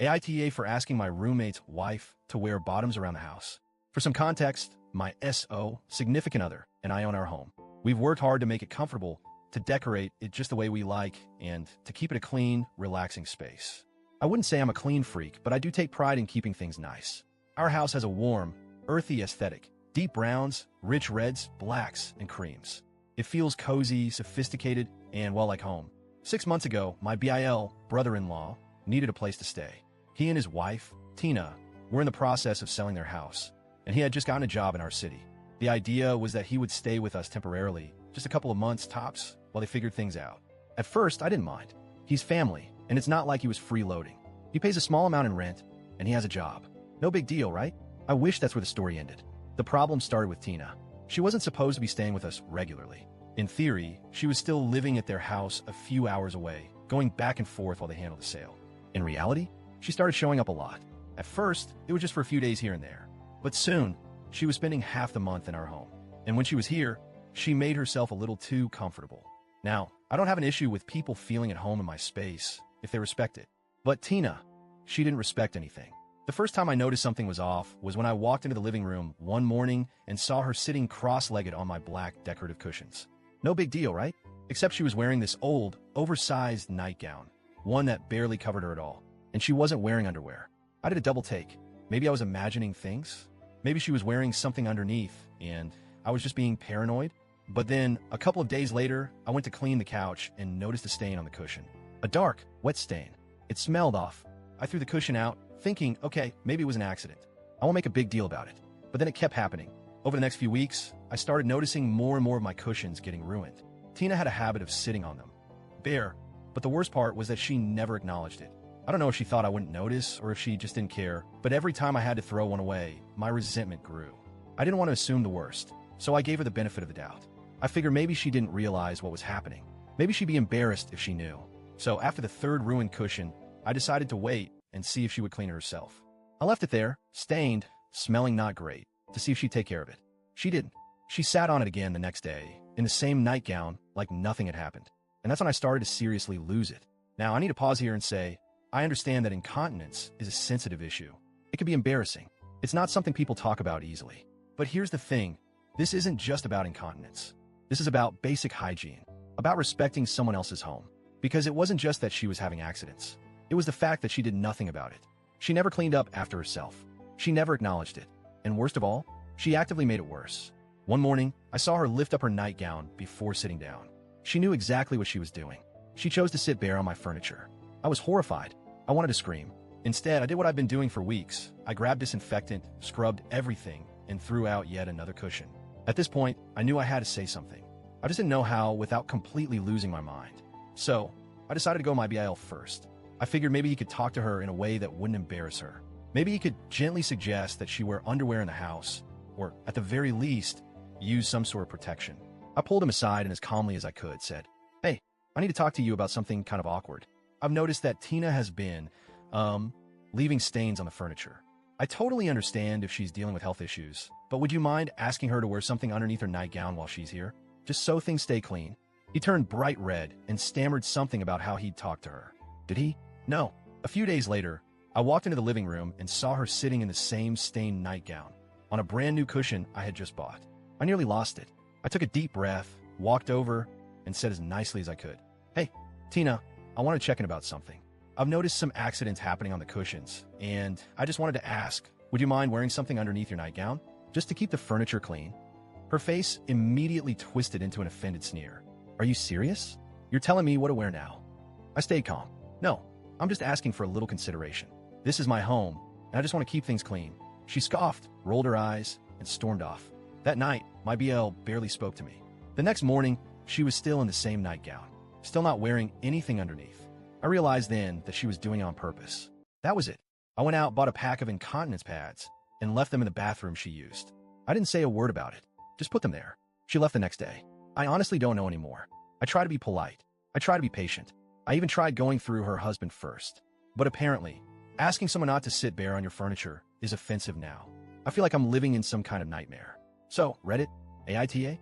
AITA for asking my roommate's wife to wear bottoms around the house. For some context, my SO, significant other, and I own our home. We've worked hard to make it comfortable, to decorate it just the way we like, and to keep it a clean, relaxing space. I wouldn't say I'm a clean freak, but I do take pride in keeping things nice. Our house has a warm, earthy aesthetic, deep browns, rich reds, blacks, and creams. It feels cozy, sophisticated, and well like home. 6 months ago, my BIL brother-in-law needed a place to stay. He and his wife, Tina, were in the process of selling their house, and he had just gotten a job in our city. The idea was that he would stay with us temporarily, just a couple of months tops, while they figured things out. At first, I didn't mind. He's family, and it's not like he was freeloading. He pays a small amount in rent, and he has a job. No big deal, right? I wish that's where the story ended. The problem started with Tina. She wasn't supposed to be staying with us regularly. In theory, she was still living at their house a few hours away, going back and forth while they handled the sale. In reality, she started showing up a lot. At first, it was just for a few days here and there. But soon, she was spending half the month in our home. And when she was here, she made herself a little too comfortable. Now, I don't have an issue with people feeling at home in my space, if they respect it. But Tina, she didn't respect anything. The first time I noticed something was off was when I walked into the living room one morning and saw her sitting cross-legged on my black decorative cushions. No big deal, right? Except she was wearing this old, oversized nightgown, one that barely covered her at all. And she wasn't wearing underwear. I did a double take. Maybe I was imagining things. Maybe she was wearing something underneath, and I was just being paranoid. But then, a couple of days later, I went to clean the couch and noticed a stain on the cushion. A dark, wet stain. It smelled off. I threw the cushion out, thinking, okay, maybe it was an accident. I won't make a big deal about it. But then it kept happening. Over the next few weeks, I started noticing more and more of my cushions getting ruined. Tina had a habit of sitting on them. Bare. But the worst part was that she never acknowledged it. I don't know if she thought I wouldn't notice or if she just didn't care, but every time I had to throw one away, my resentment grew. I didn't want to assume the worst, so I gave her the benefit of the doubt. I figured maybe she didn't realize what was happening. Maybe she'd be embarrassed if she knew. So after the third ruined cushion, I decided to wait and see if she would clean it herself. I left it there, stained, smelling not great, to see if she'd take care of it. She didn't. She sat on it again the next day, in the same nightgown, like nothing had happened. And that's when I started to seriously lose it. Now, I need to pause here and say, I understand that incontinence is a sensitive issue. It can be embarrassing. It's not something people talk about easily. But here's the thing. This isn't just about incontinence. This is about basic hygiene, about respecting someone else's home. Because it wasn't just that she was having accidents. It was the fact that she did nothing about it. She never cleaned up after herself. She never acknowledged it. And worst of all, she actively made it worse. One morning, I saw her lift up her nightgown before sitting down. She knew exactly what she was doing. She chose to sit bare on my furniture. I was horrified. I wanted to scream. Instead, I did what I've been doing for weeks. I grabbed disinfectant, scrubbed everything, and threw out yet another cushion. At this point, I knew I had to say something. I just didn't know how without completely losing my mind. So, I decided to go my BIL first. I figured maybe he could talk to her in a way that wouldn't embarrass her. Maybe he could gently suggest that she wear underwear in the house, or at the very least, use some sort of protection. I pulled him aside and as calmly as I could said, "Hey, I need to talk to you about something kind of awkward. I've noticed that Tina has been, leaving stains on the furniture. I totally understand if she's dealing with health issues, but would you mind asking her to wear something underneath her nightgown while she's here? Just so things stay clean." He turned bright red and stammered something about how he'd talked to her. Did he? No. A few days later, I walked into the living room and saw her sitting in the same stained nightgown, on a brand new cushion I had just bought. I nearly lost it. I took a deep breath, walked over, and said as nicely as I could, "Hey, Tina, I want to check in about something. I've noticed some accidents happening on the cushions, and I just wanted to ask, would you mind wearing something underneath your nightgown, just to keep the furniture clean?" Her face immediately twisted into an offended sneer. "Are you serious? You're telling me what to wear now?" I stayed calm. "No, I'm just asking for a little consideration. This is my home, and I just want to keep things clean." She scoffed, rolled her eyes, and stormed off. That night, my BL barely spoke to me. The next morning, she was still in the same nightgown, still not wearing anything underneath. I realized then that she was doing it on purpose. That was it. I went out, bought a pack of incontinence pads, and left them in the bathroom she used. I didn't say a word about it, just put them there. She left the next day. I honestly don't know anymore. I try to be polite. I try to be patient. I even tried going through her husband first. But apparently, asking someone not to sit bare on your furniture is offensive now. I feel like I'm living in some kind of nightmare. So, Reddit, AITA,